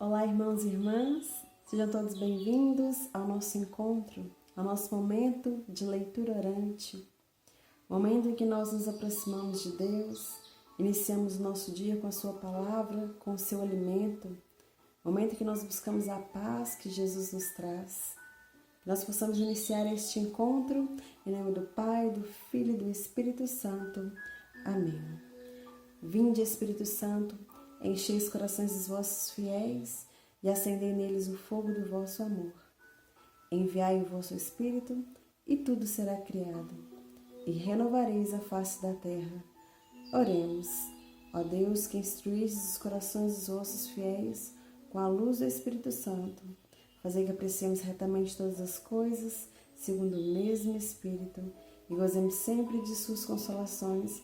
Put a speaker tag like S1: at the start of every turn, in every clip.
S1: Olá, irmãos e irmãs, sejam todos bem-vindos ao nosso encontro, ao nosso momento de leitura orante, momento em que nós nos aproximamos de Deus, iniciamos o nosso dia com a sua palavra, com o seu alimento, momento em que nós buscamos a paz que Jesus nos traz. Que nós possamos iniciar este encontro em nome do Pai, do Filho e do Espírito Santo. Amém. Vinde, Espírito Santo, enchei os corações dos vossos fiéis e acendei neles o fogo do vosso amor. Enviai o vosso Espírito e tudo será criado, e renovareis a face da terra. Oremos, ó Deus, que instruístes os corações dos vossos fiéis com a luz do Espírito Santo. Fazei que apreciemos retamente todas as coisas, segundo o mesmo Espírito, e gozemos sempre de suas consolações,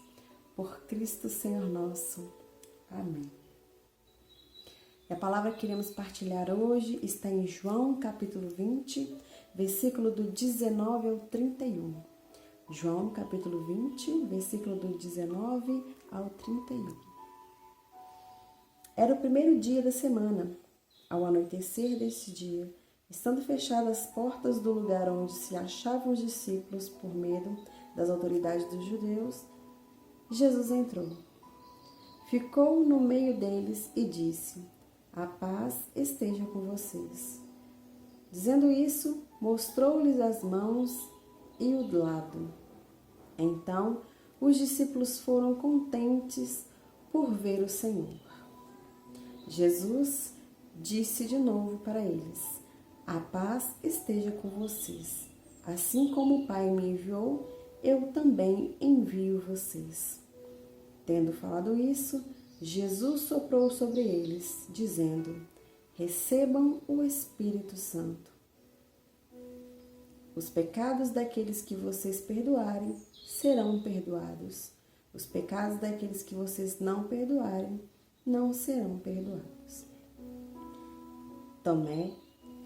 S1: por Cristo Senhor nosso. Amém. E a palavra que iremos partilhar hoje está em João, capítulo 20, versículo do 19 ao 31. João, capítulo 20, versículo do 19 ao 31. Era o primeiro dia da semana. Ao anoitecer deste dia, estando fechadas as portas do lugar onde se achavam os discípulos por medo das autoridades dos judeus, Jesus entrou. Ficou no meio deles e disse: "A paz esteja com vocês." Dizendo isso, mostrou-lhes as mãos e o lado. Então, os discípulos foram contentes por ver o Senhor. Jesus disse de novo para eles: "A paz esteja com vocês. Assim como o Pai me enviou, eu também envio vocês." Tendo falado isso, Jesus soprou sobre eles, dizendo: "Recebam o Espírito Santo. Os pecados daqueles que vocês perdoarem serão perdoados. Os pecados daqueles que vocês não perdoarem não serão perdoados." Tomé,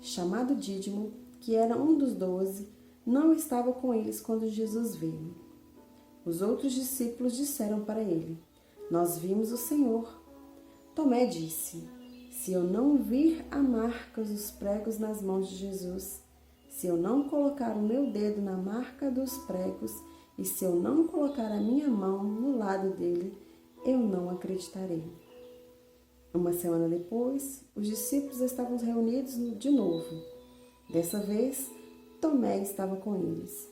S1: chamado Dídimo, que era um dos 12, não estava com eles quando Jesus veio. Os outros discípulos disseram para ele: "Nós vimos o Senhor." Tomé disse: "Se eu não vir a marcas dos pregos nas mãos de Jesus, se eu não colocar o meu dedo na marca dos pregos e se eu não colocar a minha mão no lado dele, eu não acreditarei." Uma semana depois, os discípulos estavam reunidos de novo. Dessa vez, Tomé estava com eles.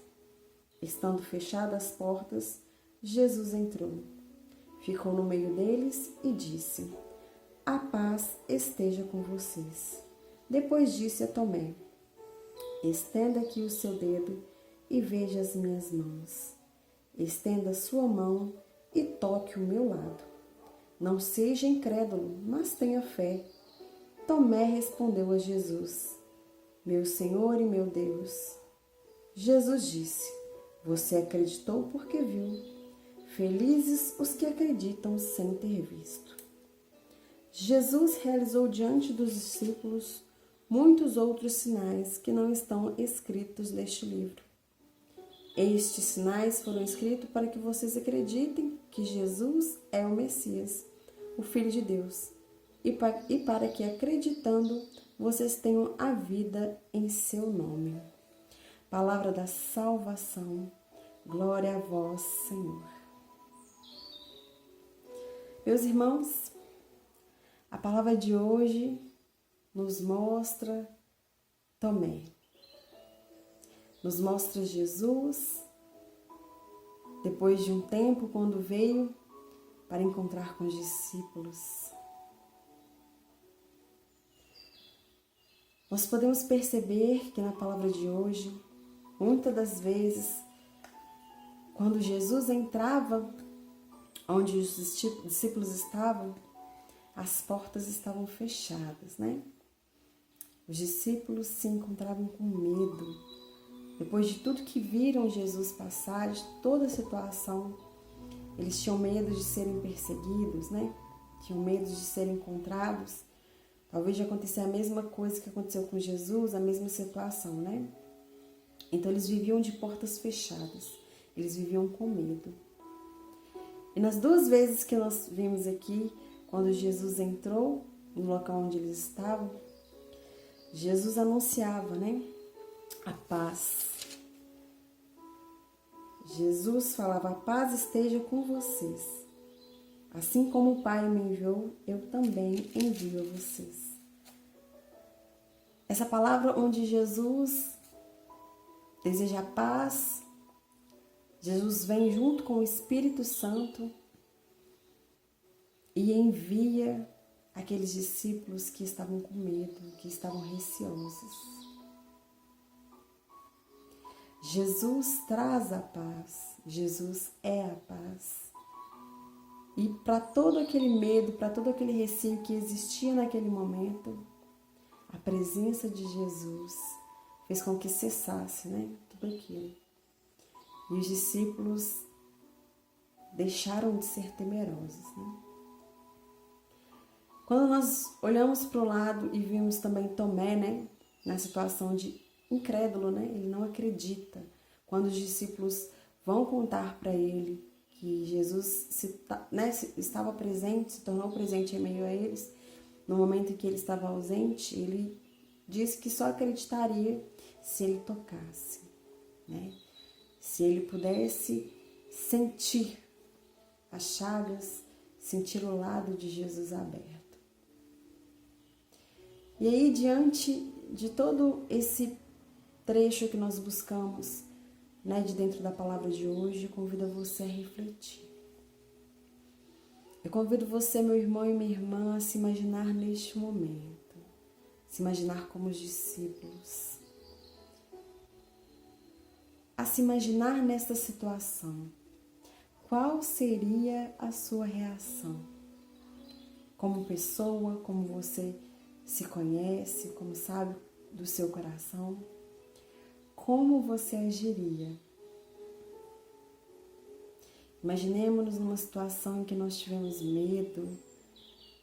S1: Estando fechadas as portas, Jesus entrou. Ficou no meio deles e disse: "A paz esteja com vocês." Depois disse a Tomé: "Estenda aqui o seu dedo e veja as minhas mãos. Estenda a sua mão e toque o meu lado. Não seja incrédulo, mas tenha fé." Tomé respondeu a Jesus: "Meu Senhor e meu Deus." Jesus disse: "Você acreditou porque viu. Felizes os que acreditam sem ter visto." Jesus realizou diante dos discípulos muitos outros sinais que não estão escritos neste livro. Estes sinais foram escritos para que vocês acreditem que Jesus é o Messias, o Filho de Deus, e para que, acreditando, vocês tenham a vida em seu nome. Palavra da salvação. Glória a vós, Senhor. Meus irmãos, a palavra de hoje nos mostra Tomé. Nos mostra Jesus, depois de um tempo, quando veio para encontrar com os discípulos. Nós podemos perceber que na palavra de hoje, muitas das vezes, quando Jesus entrava onde os discípulos estavam, as portas estavam fechadas, né? Os discípulos se encontravam com medo. Depois de tudo que viram Jesus passar, de toda a situação, eles tinham medo de serem perseguidos, né? Tinham medo de serem encontrados. Talvez de acontecer a mesma coisa que aconteceu com Jesus, a mesma situação, né? Então eles viviam de portas fechadas. Eles viviam com medo. E nas duas vezes que nós vimos aqui, quando Jesus entrou, no local onde eles estavam, Jesus anunciava, né, a paz. Jesus falava: a paz esteja com vocês. Assim como o Pai me enviou, eu também envio a vocês. Essa palavra onde Jesus deseja paz, Jesus vem junto com o Espírito Santo e envia aqueles discípulos que estavam com medo, que estavam receosos. Jesus traz a paz, Jesus é a paz. E para todo aquele medo, para todo aquele receio que existia naquele momento, a presença de Jesus fez com que cessasse, né, tudo aquilo. E os discípulos deixaram de ser temerosos, né? Quando nós olhamos para o lado e vimos também Tomé, né, na situação de incrédulo, né, ele não acredita. Quando os discípulos vão contar para ele que Jesus estava presente, se tornou presente em meio a eles, no momento em que ele estava ausente, ele disse que só acreditaria se ele tocasse, né? Se ele pudesse sentir as chagas, sentir o lado de Jesus aberto. E aí, diante de todo esse trecho que nós buscamos, né, de dentro da palavra de hoje, eu convido você a refletir. Eu convido você, meu irmão e minha irmã, a se imaginar neste momento, se imaginar como os discípulos, a se imaginar nessa situação. Qual seria a sua reação? Como pessoa, como você se conhece, como sabe do seu coração, como você agiria? Imaginemos-nos numa situação em que nós tivemos medo,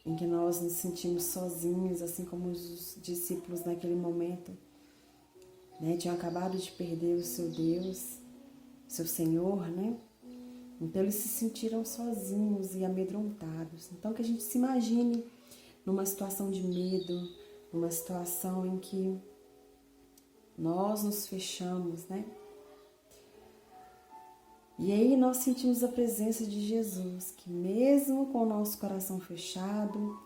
S1: em que nós nos sentimos sozinhos, assim como os discípulos naquele momento, né, tinham acabado de perder o seu Deus, seu Senhor, né? Então eles se sentiram sozinhos e amedrontados. Então que a gente se imagine numa situação de medo, numa situação em que nós nos fechamos, né? E aí nós sentimos a presença de Jesus, que mesmo com o nosso coração fechado,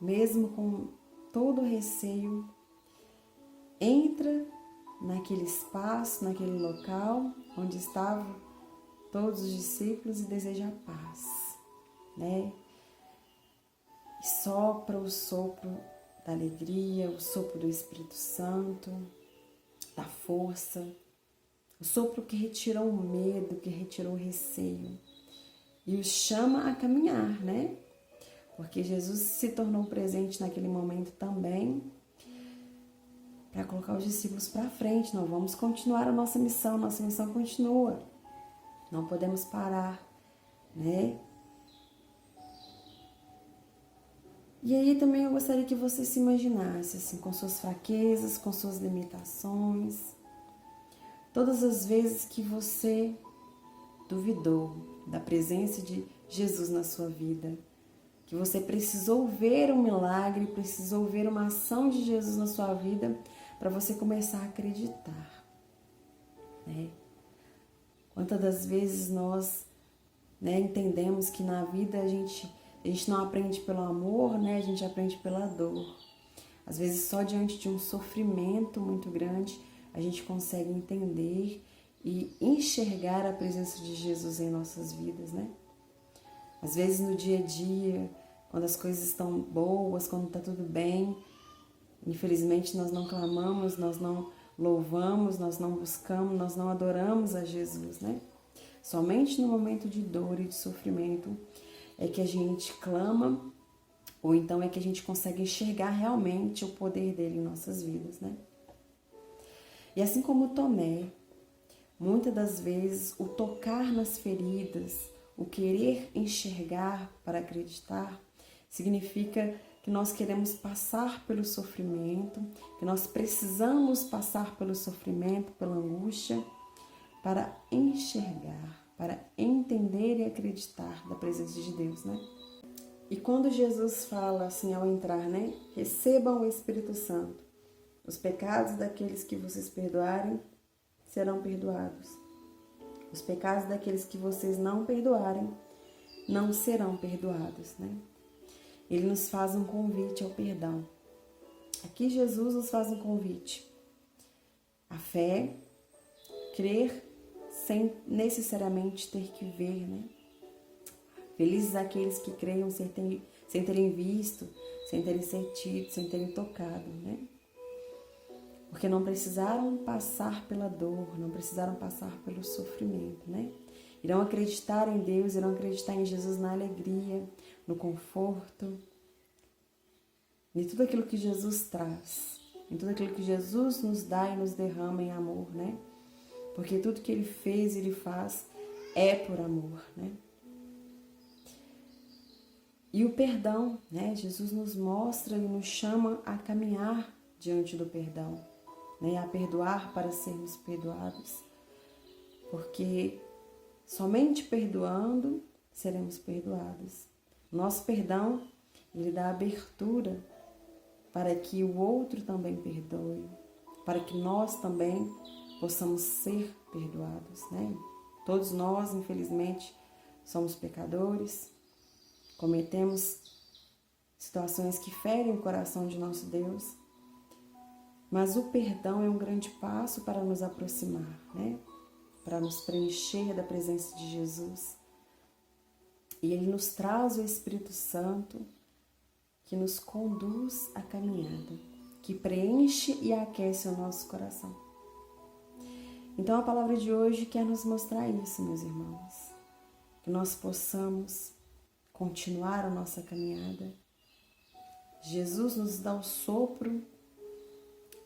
S1: mesmo com todo o receio, entra naquele espaço, naquele local onde estavam todos os discípulos e deseja a paz, né? E sopra o sopro da alegria, o sopro do Espírito Santo, da força, o sopro que retirou o medo, que retirou o receio e os chama a caminhar, né? Porque Jesus se tornou presente naquele momento também para colocar os discípulos para frente. Nós vamos continuar a nossa missão continua, não podemos parar, né? E aí também eu gostaria que você se imaginasse assim, com suas fraquezas, com suas limitações, todas as vezes que você duvidou da presença de Jesus na sua vida, que você precisou ver um milagre, precisou ver uma ação de Jesus na sua vida para você começar a acreditar, né? Quantas das vezes nós, né, entendemos que na vida a gente não aprende pelo amor, né? A gente aprende pela dor. Às vezes só diante de um sofrimento muito grande a gente consegue entender e enxergar a presença de Jesus em nossas vidas, né? Às vezes no dia a dia, quando as coisas estão boas, quando está tudo bem, infelizmente nós não clamamos, nós não louvamos, nós não buscamos, nós não adoramos a Jesus, né? Somente no momento de dor e de sofrimento é que a gente clama, ou então é que a gente consegue enxergar realmente o poder dele em nossas vidas, né? E assim como Tomé, muitas das vezes o tocar nas feridas, o querer enxergar para acreditar, significa que nós queremos passar pelo sofrimento, que nós precisamos passar pelo sofrimento, pela angústia, para enxergar, para entender e acreditar da presença de Deus, né? E quando Jesus fala assim ao entrar, né? Recebam o Espírito Santo. Os pecados daqueles que vocês perdoarem serão perdoados. Os pecados daqueles que vocês não perdoarem não serão perdoados, né? Ele nos faz um convite ao perdão. Aqui Jesus nos faz um convite. A fé, crer sem necessariamente ter que ver, né? Felizes aqueles que creiam sem terem visto, sem terem sentido, sem terem tocado, né? Porque não precisaram passar pela dor, não precisaram passar pelo sofrimento, né? Irão acreditar em Deus, irão acreditar em Jesus na alegria, no conforto, em tudo aquilo que Jesus traz, em tudo aquilo que Jesus nos dá e nos derrama em amor, né? Porque tudo que Ele fez e Ele faz é por amor, né? E o perdão, né? Jesus nos mostra e nos chama a caminhar diante do perdão, né? A perdoar para sermos perdoados. Porque somente perdoando seremos perdoados. Nosso perdão, ele dá abertura para que o outro também perdoe, para que nós também possamos ser perdoados, né? Todos nós, infelizmente, somos pecadores, cometemos situações que ferem o coração de nosso Deus, mas o perdão é um grande passo para nos aproximar, né? Para nos preencher da presença de Jesus. E Ele nos traz o Espírito Santo que nos conduz à caminhada, que preenche e aquece o nosso coração. Então a palavra de hoje quer nos mostrar isso, meus irmãos, que nós possamos continuar a nossa caminhada. Jesus nos dá o sopro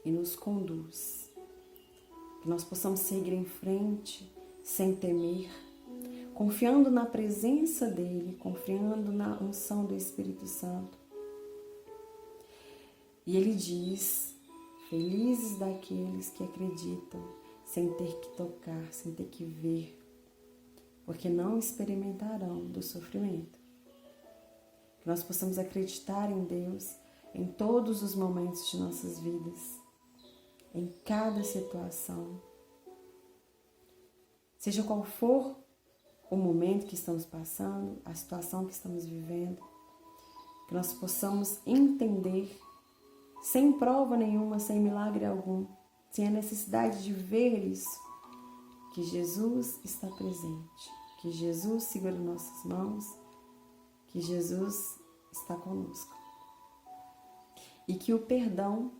S1: e nos conduz. Que nós possamos seguir em frente sem temer, confiando na presença dEle, confiando na unção do Espírito Santo. E Ele diz, felizes daqueles que acreditam sem ter que tocar, sem ter que ver, porque não experimentarão do sofrimento. Que nós possamos acreditar em Deus em todos os momentos de nossas vidas, em cada situação. Seja qual for o momento que estamos passando, a situação que estamos vivendo, que nós possamos entender, sem prova nenhuma, sem milagre algum, sem a necessidade de ver isso, que Jesus está presente, que Jesus segura nossas mãos, que Jesus está conosco. E que o perdão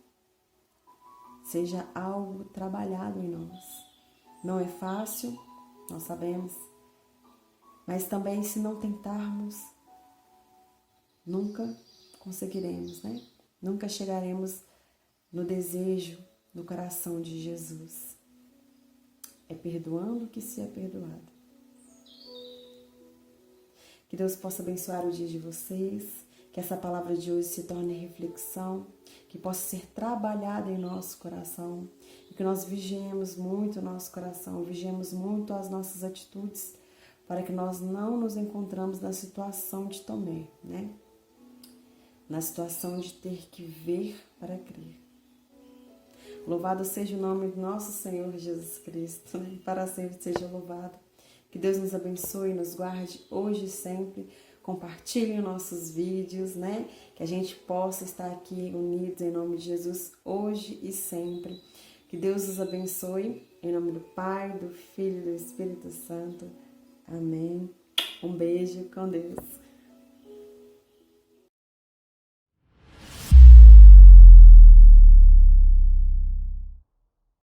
S1: seja algo trabalhado em nós. Não é fácil, nós sabemos, mas também se não tentarmos, nunca conseguiremos, né? Nunca chegaremos no desejo do coração de Jesus. É perdoando que se é perdoado. Que Deus possa abençoar o dia de vocês, que essa palavra de hoje se torne reflexão, que possa ser trabalhada em nosso coração e que nós vigiemos muito o nosso coração, vigiemos muito as nossas atitudes para que nós não nos encontramos na situação de Tomé, né? Na situação de ter que ver para crer. Louvado seja o nome do nosso Senhor Jesus Cristo, né? Para sempre seja louvado. Que Deus nos abençoe, nos guarde hoje e sempre. Compartilhem nossos vídeos, né? Que a gente possa estar aqui unidos em nome de Jesus hoje e sempre. Que Deus nos abençoe em nome do Pai, do Filho e do Espírito Santo. Amém. Um beijo com Deus.